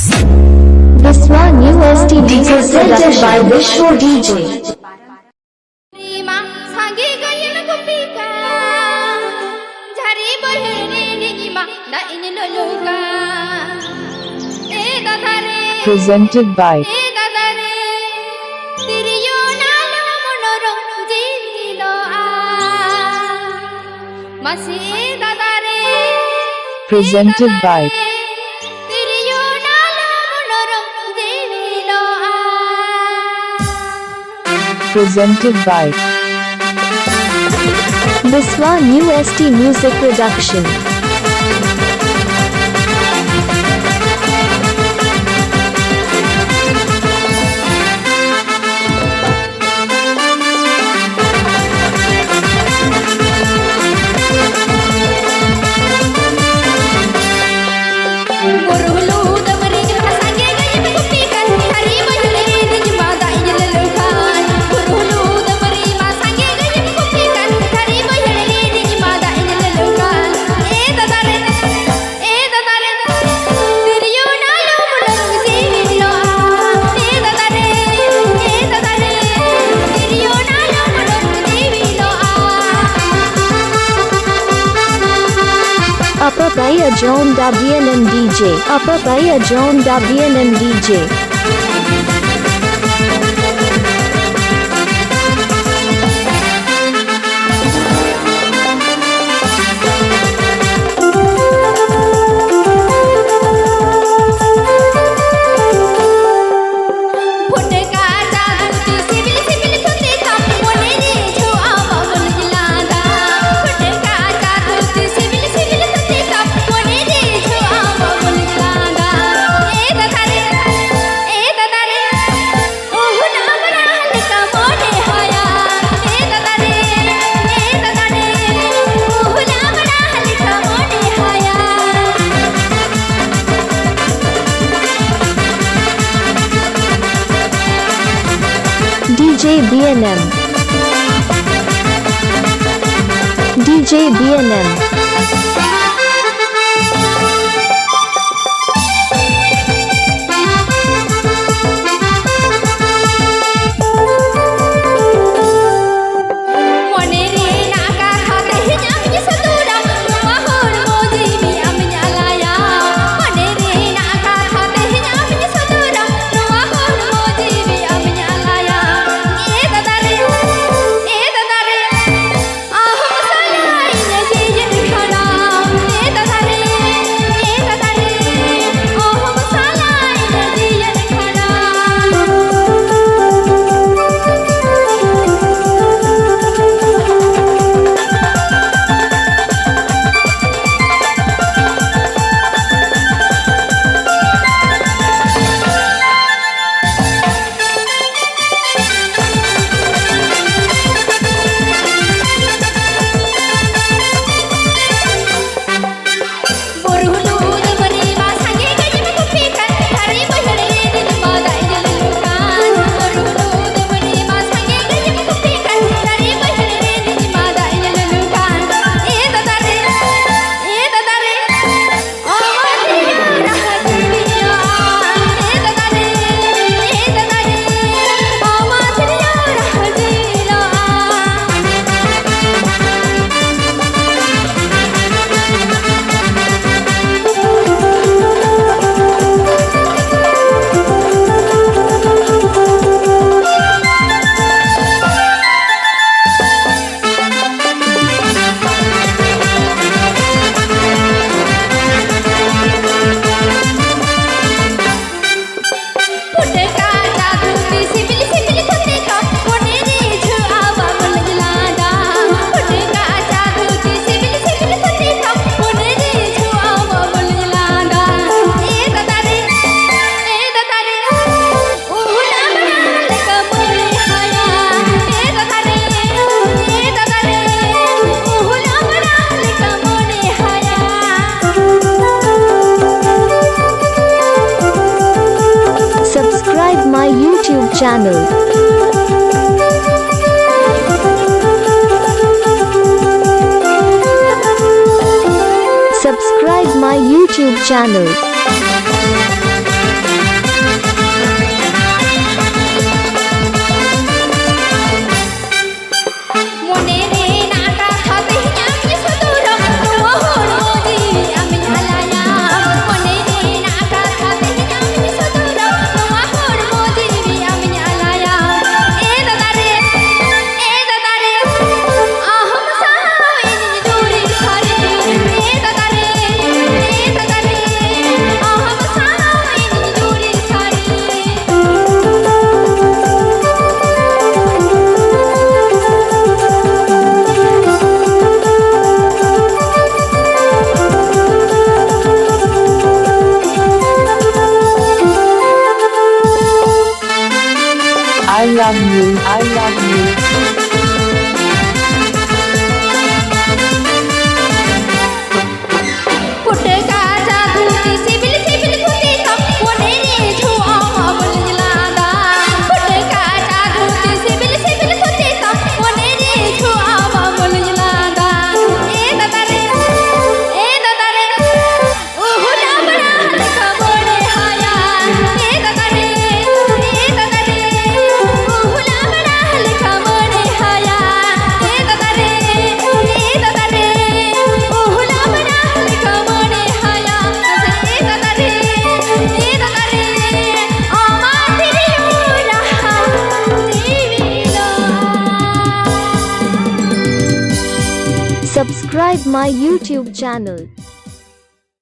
Viswa New STD presented by Vishwa DJ. Presented by Presented by Presented by Viswa New ST Music Production. Upper Baya John da BNM DJ. Upper Baya John da BNM DJ. DJ BNM. DJ BNM. channel. Subscribe my YouTube channel. love you, I love you. पुटका जादू ती CIBIL CIBIL खुदी तम कोने रे छुआ मामल जलादा पुटका जादू ती सिबिल सिबिल खुदी तम कोने रे छुआ मामल जलादा ए दादा रे ओहुला बड़ा हल्का मोड़े हाया ए दादा रे ओहुला बड़ा हल्का मोड़े हाया ए दादा रे ओहुला बड़ा हल्का मोड़े हाया ए दादा रे आमा तेरी रहा जीविलो Subscribe my YouTube channel.